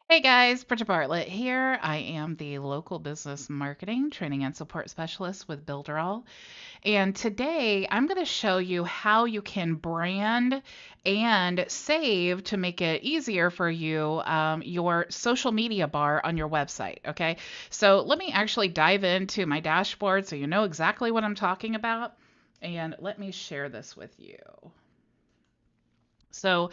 Hey guys, Bridget Bartlett here. I am the local business marketing training and support specialist with Builderall. And today I'm going to show you how you can brand and save to make it easier for you your social media bar on your website. Okay, so let me actually dive into my dashboard so you know exactly what I'm talking about. And let me share this with you. So,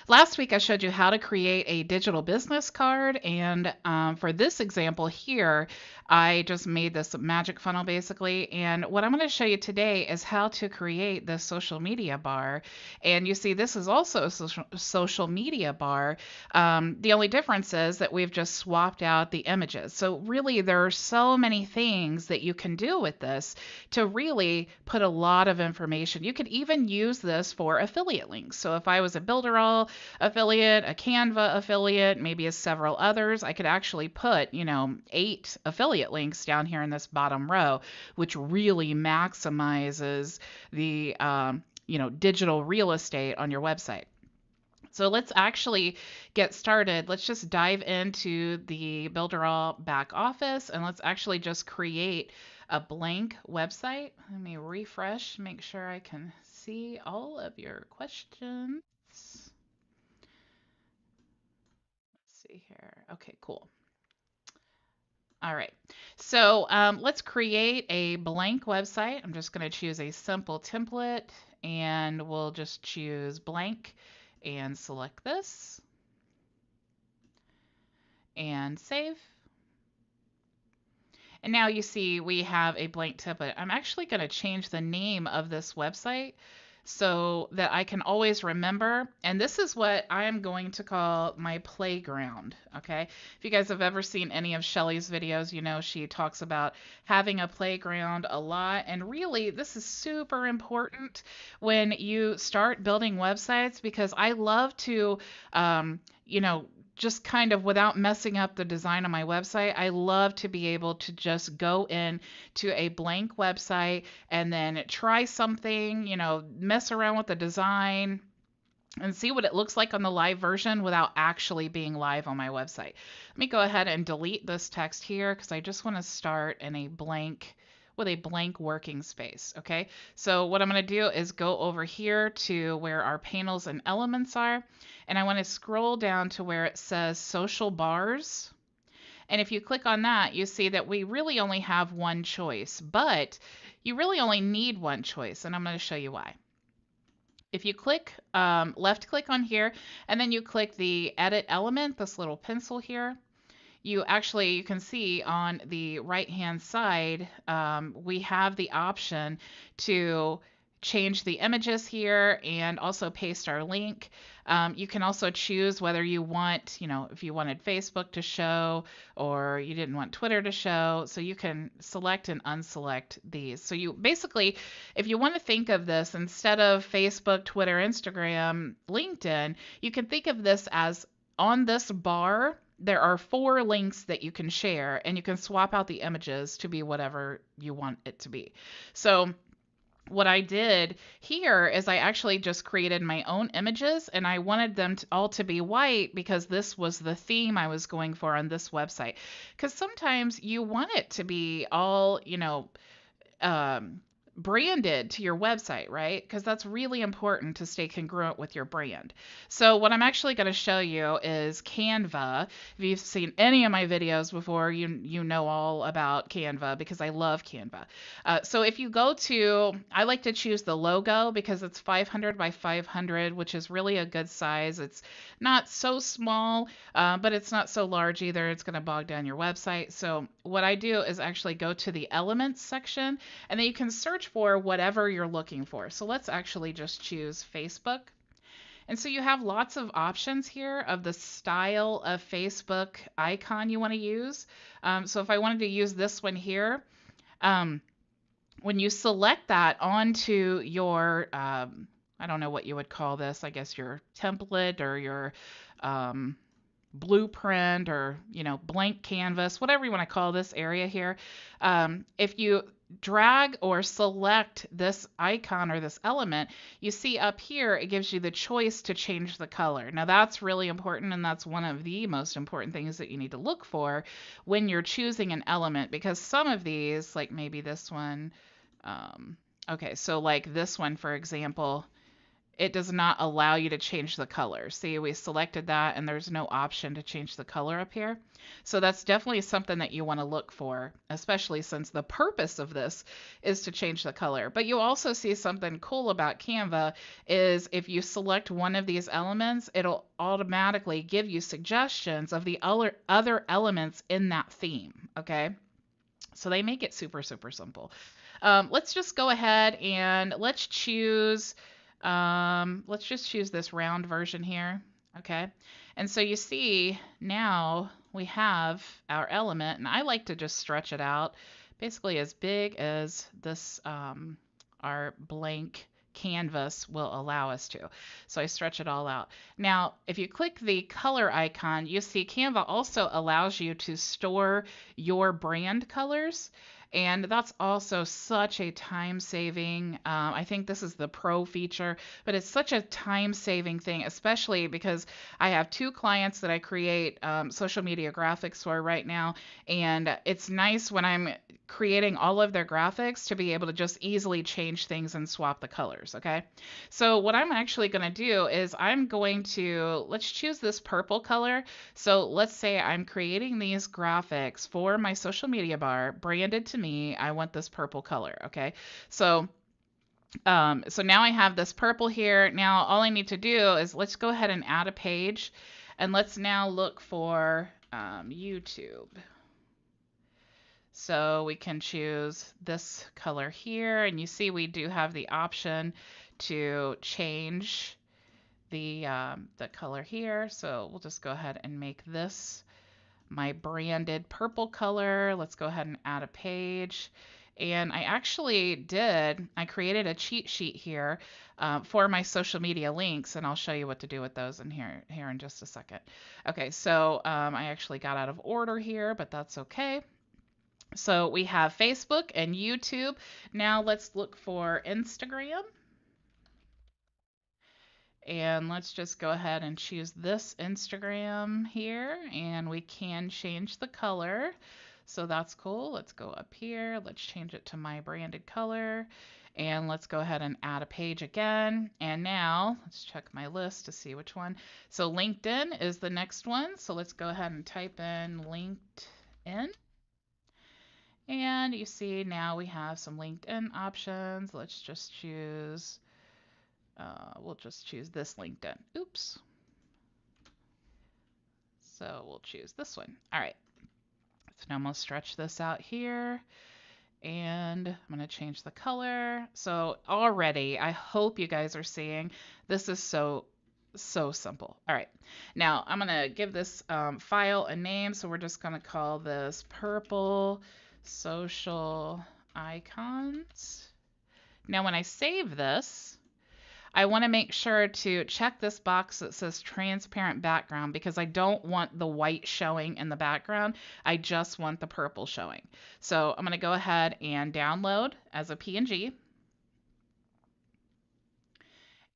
last week I showed you how to create a digital business card, and for this example here, I just made this magic funnel basically. And what I'm going to show you today is how to create this social media bar. And you see, this is also a social media bar. The only difference is that we've just swapped out the images. So really, there are so many things that you can do with this to really put a lot of information. You could even use this for affiliate links. So if I was a Builderall affiliate, a Canva affiliate, maybe a several others, I could actually put, 8 affiliate links down here in this bottom row, which really maximizes the digital real estate on your website. So let's actually get started. Let's just dive into the Builderall back office and let's actually just create a blank website. Let me refresh, make sure I can see all of your questions. Let's see here. Okay, cool. All right. So let's create a blank website. I'm just going to choose a simple template and we'll just choose blank and select this and save. And now you see we have a blank template. I'm actually going to change the name of this website so that I can always remember. And this is what I'm going to call my playground. Okay. If you guys have ever seen any of Shelly's videos, you know she talks about having a playground a lot. And really, this is super important when you start building websites because I love to, you know, just kind of without messing up the design of my website, I love to be able to just go in to a blank website and then try something, mess around with the design and see what it looks like on the live version without actually being live on my website. Let me go ahead and delete this text here because I just want to start in a blank with a blank working space. Okay, so what I'm going to do is go over here to where our panels and elements are, and I want to scroll down to where it says social bars. And if you click on that, you see that we really only have one choice, but you really only need one choice, and I'm going to show you why. If you click, left click on here, and then you click the edit element, this little pencil here, you can see on the right hand side, we have the option to change the images here and also paste our link. You can also choose whether you want, if you wanted Facebook to show or you didn't want Twitter to show. So you can select and unselect these. So you basically, if you want to think of this instead of Facebook, Twitter, Instagram, LinkedIn, you can think of this as on this bar, there are 4 links that you can share and you can swap out the images to be whatever you want it to be. So what I did here is I actually just created my own images and I wanted them all to be white because this was the theme I was going for on this website. Because sometimes you want it to be all, um, branded to your website, right? Because that's really important to stay congruent with your brand. So what I'm actually going to show you is Canva. If you've seen any of my videos before, you know all about Canva because I love Canva. So if you go to, I like to choose the logo because it's 500 by 500, which is really a good size. It's not so small, but it's not so large either. It's going to bog down your website. So what I do is actually go to the elements section and then you can search for whatever you're looking for. So let's actually just choose Facebook. And so you have lots of options here of the style of Facebook icon you want to use. So if I wanted to use this one here, um, when you select that onto your, I don't know what you would call this, I guess your template or your um, blueprint or blank canvas, whatever you want to call this area here. If you drag or select this icon or this element, you see up here, it gives you the choice to change the color. Now that's really important, and that's one of the most important things that you need to look for when you're choosing an element, because some of these, like maybe this one, okay, so like this one, for example, it does not allow you to change the color. See, we selected that and there's no option to change the color up here. So that's definitely something that you want to look for, especially since the purpose of this is to change the color. But you also see something cool about Canva is if you select one of these elements, it'll automatically give you suggestions of the other elements in that theme, okay? So they make it super, super simple. Let's just go ahead and let's just choose this round version here. Okay. And so you see now we have our element, and I like to just stretch it out basically as big as this, our blank canvas will allow us to. So I stretch it all out. Now, if you click the color icon, you see Canva also allows you to store your brand colors. And that's also such a time saving. I think this is the pro feature, but it's such a time saving thing, especially because I have two clients that I create social media graphics for right now. And it's nice when I'm creating all of their graphics to be able to just easily change things and swap the colors. Okay. So what I'm actually going to do is let's choose this purple color. So let's say I'm creating these graphics for my social media bar branded to me. I want this purple color. Okay. So now I have this purple here. Now all I need to do is let's go ahead and add a page, and let's now look for YouTube. So we can choose this color here, and you see we do have the option to change the color here. So we'll just go ahead and make this my branded purple color. Let's go ahead and add a page. And I created a cheat sheet here for my social media links, and I'll show you what to do with those in here in just a second. Okay, so I actually got out of order here, but that's okay. So we have Facebook and YouTube. Now let's look for Instagram. And let's just go ahead and choose this Instagram here, and we can change the color. So that's cool. Let's go up here. Let's change it to my branded color. And let's go ahead and add a page again. And now let's check my list to see which one. So LinkedIn is the next one. So let's go ahead and type in LinkedIn. And you see now we have some LinkedIn options. Let's just choose, we'll just choose this LinkedIn. Oops. So we'll choose this one. All right. So now I'm going to stretch this out here. And I'm going to change the color. So already, I hope you guys are seeing, this is so simple. All right. Now I'm going to give this file a name. So we're just going to call this Purple Social Icons. Now when I save this, I want to make sure to check this box that says transparent background, because I don't want the white showing in the background. I just want the purple showing. So I'm going to go ahead and download as a PNG.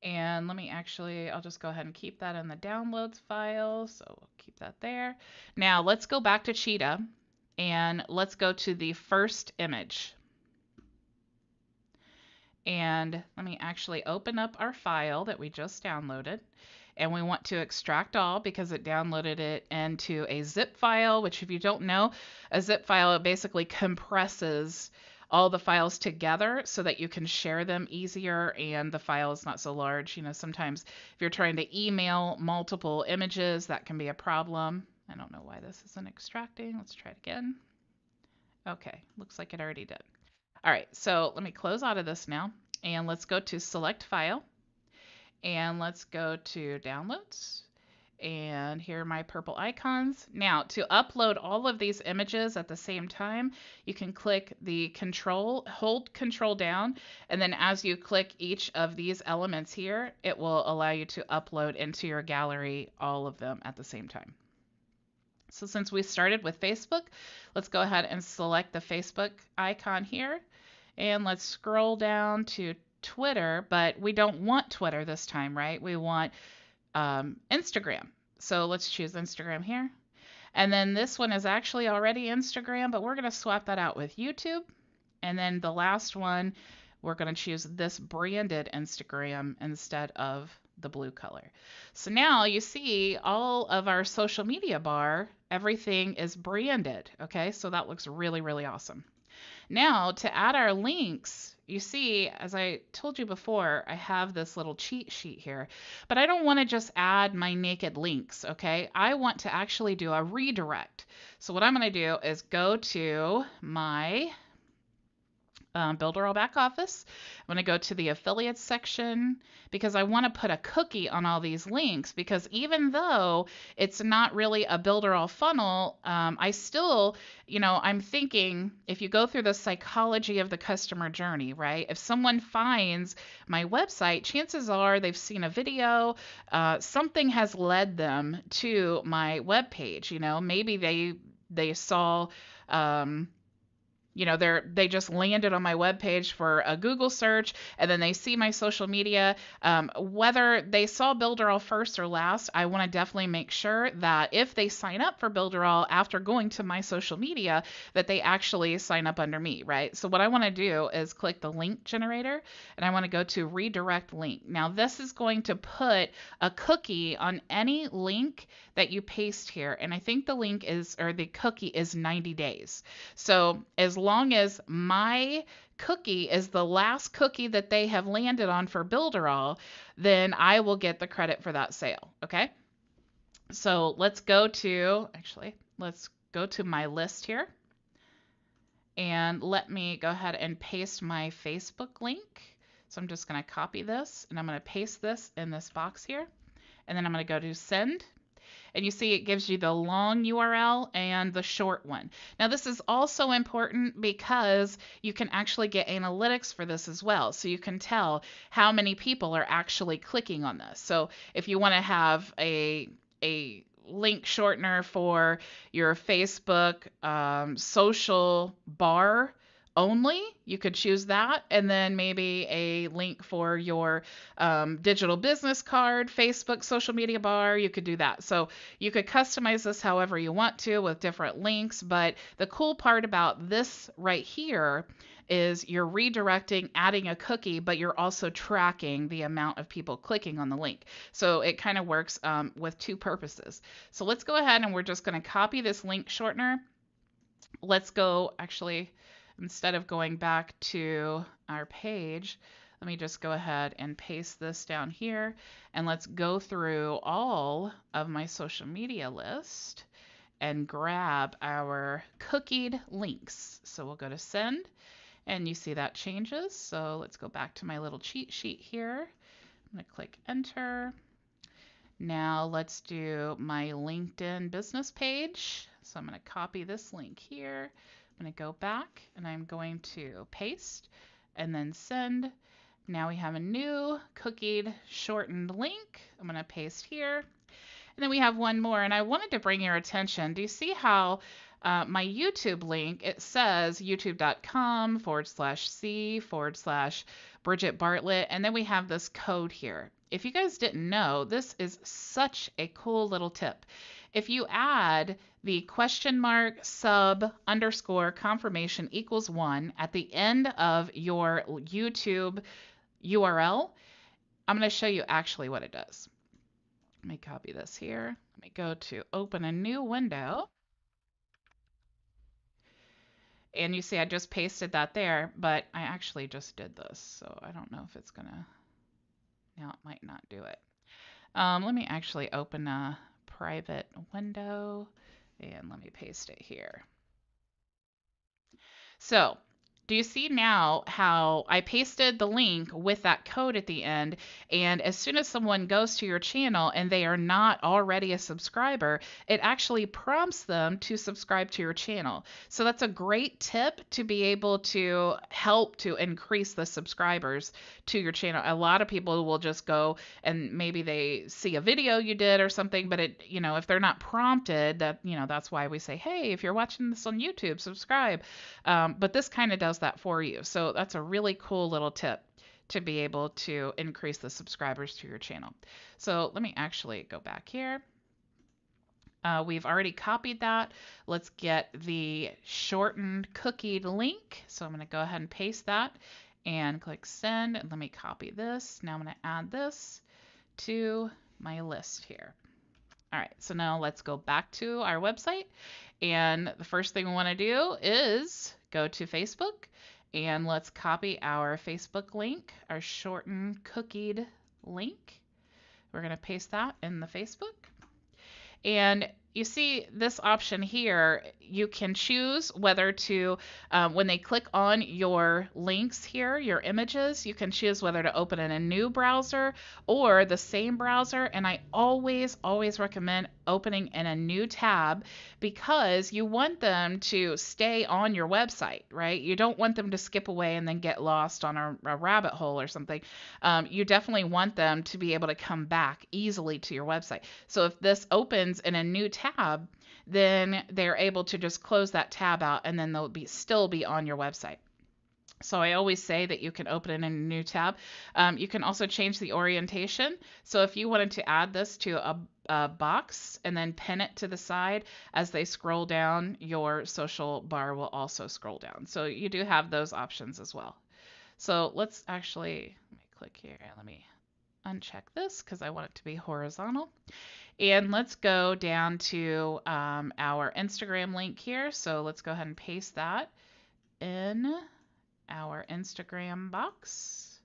And I'll just go ahead and keep that in the downloads file. So we'll keep that there. Now let's go back to Cheetah and let's go to the first image. And let me actually open up our file that we just downloaded. And we want to extract all because it downloaded it into a zip file, which if you don't know, a zip file, it basically compresses all the files together so that you can share them easier and the file is not so large. You know, sometimes if you're trying to email multiple images, that can be a problem. I don't know why this isn't extracting. Let's try it again. Okay, looks like it already did. All right, so let me close out of this now, and let's go to Select File, and let's go to Downloads, and here are my purple icons. Now, to upload all of these images at the same time, you can click the hold Control down, and then as you click each of these elements here, it will allow you to upload into your gallery all of them at the same time. So since we started with Facebook, let's go ahead and select the Facebook icon here. And let's scroll down to Twitter, but we don't want Twitter this time, right? We want Instagram. So let's choose Instagram here. And then this one is actually already Instagram, but we're going to swap that out with YouTube. And then the last one, we're going to choose this branded Instagram instead of the blue color. So now you see all of our social media bar, everything is branded. Okay, so that looks really, really awesome. Now, to add our links, you see, as I told you before, I have this little cheat sheet here, but I don't want to just add my naked links, okay? I want to actually do a redirect. So what I'm going to do is go to my Builder back office. I'm going to go to the affiliates section because I want to put a cookie on all these links, because even though it's not really a Builder funnel, I still, I'm thinking if you go through the psychology of the customer journey, right? If someone finds my website, chances are they've seen a video, something has led them to my web page. Maybe they saw they just landed on my webpage for a Google search, and then they see my social media. Whether they saw Builderall first or last, I want to definitely make sure that if they sign up for Builderall after going to my social media, that they actually sign up under me, right? So what I want to do is click the link generator, and I want to go to redirect link. Now this is going to put a cookie on any link that you paste here, and I think the cookie is 90 days. So as long as my cookie is the last cookie that they have landed on for Builderall, then I will get the credit for that sale, okay? So let's go to my list here. And let me go ahead and paste my Facebook link. So I'm just going to copy this, and I'm going to paste this in this box here. And then I'm going to go to send. And you see it gives you the long URL and the short one. Now this is also important because you can actually get analytics for this as well. So you can tell how many people are actually clicking on this. So if you want to have a link shortener for your Facebook social bar only, you could choose that, and then maybe a link for your digital business card, Facebook social media bar, you could do that. So you could customize this however you want to with different links, but the cool part about this right here is you're redirecting, adding a cookie, but you're also tracking the amount of people clicking on the link. So it kind of works with two purposes. So let's go ahead and we're just going to copy this link shortener. Let's go, actually, instead of going back to our page, let me just go ahead and paste this down here, and let's go through all of my social media list and grab our cookied links. So we'll go to send, and you see that changes. So let's go back to my little cheat sheet here. I'm going to click enter. Now let's do my LinkedIn business page. So I'm going to copy this link here. I'm going to go back and I'm going to paste and then send. Now we have a new cookied shortened link. I'm going to paste here. And then we have one more, and I wanted to bring your attention. Do you see how my YouTube link, it says youtube.com/C/Bridget Bartlett, and then we have this code here. If you guys didn't know, this is such a cool little tip. If you add the !sub_confirmation equals 1 at the end of your YouTube URL, I'm going to show you actually what it does. Let me copy this here. Let me go to open a new window. And you see I just pasted that there, but I actually just did this. So I don't know if it's going to, now it might not do it. Let me actually open a private window and let me paste it here. So Do you see now how I pasted the link with that code at the end? And as soon as someone goes to your channel and they are not already a subscriber, it actually prompts them to subscribe to your channel. So that's a great tip to be able to help to increase the subscribers to your channel. A lot of people will just go and maybe they see a video you did or something, but it, if they're not prompted, that's why we say, hey, if you're watching this on YouTube, subscribe. But this kind of does that for you. So that's a really cool little tip to be able to increase the subscribers to your channel. So let me actually go back here. We've already copied that. Let's get the shortened cookied link. So I'm going to go ahead and paste that and click send. And let me copy this. Now I'm going to add this to my list here. All right, so now let's go back to our website. And the first thing we want to do is go to Facebook and let's copy our Facebook link, our shortened cookied link. We're going to paste that in the Facebook. And you see this option here, you can choose whether to, when they click on your links here, your images, you can choose whether to open in a new browser or the same browser. And I always recommend opening in a new tab because you want them to stay on your website, right? You don't want them to skip away and then get lost on a rabbit hole or something. You definitely want them to be able to come back easily to your website. So if this opens in a new tab, then they're able to just close that tab out and then they'll still be on your website. So I always say that you can open it in a new tab. You can also change the orientation. So if you wanted to add this to a box and then pin it to the side, as they scroll down, your social bar will also scroll down. So you do have those options as well. So let's actually, let me click here. Let me uncheck this because I want it to be horizontal. And let's go down to our Instagram link here. So let's go ahead and paste that in our Instagram box.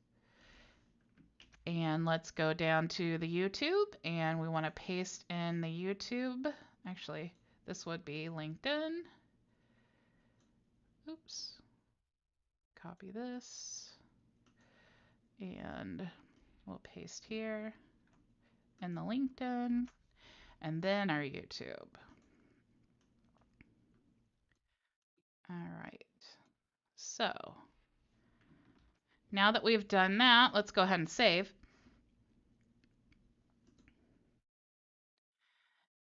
And let's go down to the YouTube and we want to paste in the YouTube. Actually, this would be LinkedIn. Oops. Copy this. And we'll paste here in the LinkedIn and then our YouTube. All right. So now that we've done that, let's go ahead and save.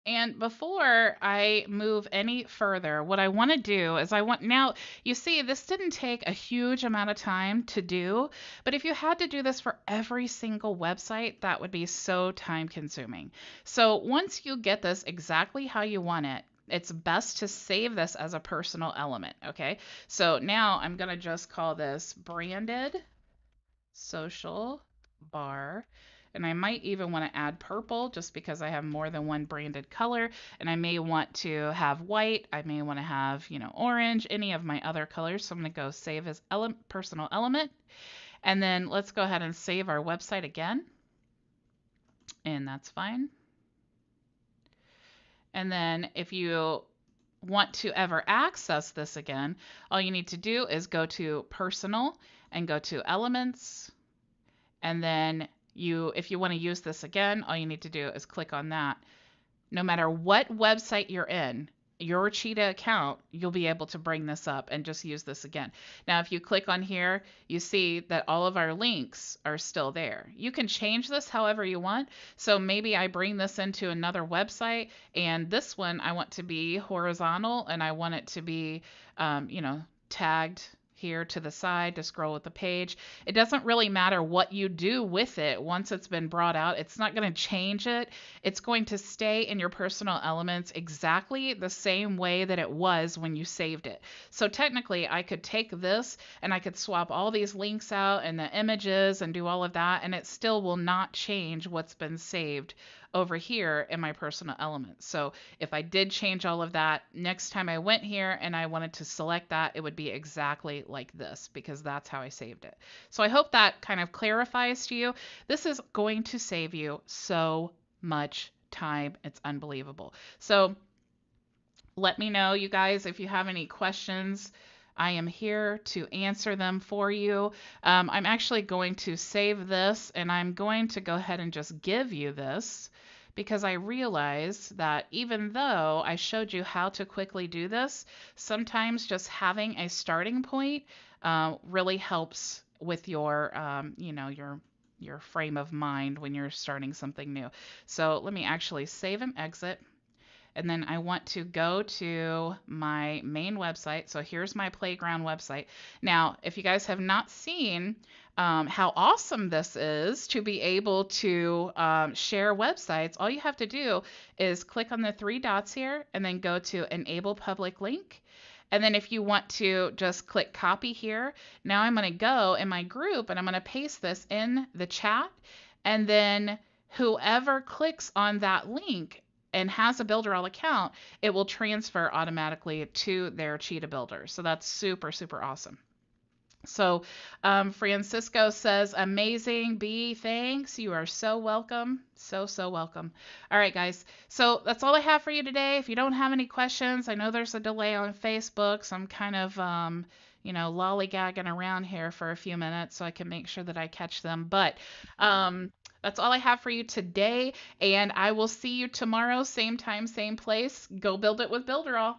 And before I move any further, what I want to do is now, you see, this didn't take a huge amount of time to do, but if you had to do this for every single website, that would be so time consuming. So once you get this exactly how you want it, it's best to save this as a personal element, okay? So now I'm going to just call this branded social bar. And I might even want to add purple just because I have more than one branded color. And I may want to have white. I may want to have, orange, any of my other colors. So I'm going to go save as personal element. And then let's go ahead and save our website again. And that's fine. And then if you want to ever access this again, all you need to do is go to personal and go to elements. And then if you want to use this again, all you need to do is click on that. No matter what website you're in, your Cheetah account, you'll be able to bring this up and just use this again. Now, if you click on here, you see that all of our links are still there. You can change this however you want. So maybe I bring this into another website, and this one I want to be horizontal, and I want it to be, tagged here to the side to scroll with the page. It doesn't really matter what you do with it once it's been brought out. It's not going to change it. It's going to stay in your personal elements exactly the same way that it was when you saved it. So technically, I could take this and I could swap all these links out and the images and do all of that, and it still will not change what's been saved over here in my personal elements. So if I did change all of that, next time I went here and I wanted to select that, it would be exactly like this because that's how I saved it. So I hope that kind of clarifies to you. This is going to save you so much time. It's unbelievable. So let me know, you guys, if you have any questions I am here to answer them for you. I'm actually going to save this and I'm going to go ahead and just give you this because I realize that even though I showed you how to quickly do this, sometimes just having a starting point really helps with your, your frame of mind when you're starting something new. So let me actually save and exit. And then I want to go to my main website. So here's my playground website. Now, if you guys have not seen how awesome this is to be able to share websites, all you have to do is click on the three dots here and then go to Enable Public Link. And then if you want to just click copy here, now I'm going to go in my group and I'm going to paste this in the chat. And then whoever clicks on that link and has a Builderall account, it will transfer automatically to their Cheetah Builder. So that's super, super awesome. So Francisco says, amazing, B, thanks. You are so welcome. So, so welcome. All right, guys. So that's all I have for you today. If you don't have any questions, I know there's a delay on Facebook, so I'm kind of, lollygagging around here for a few minutes so I can make sure that I catch them. But that's all I have for you today, and I will see you tomorrow, same time, same place. Go build it with Builderall.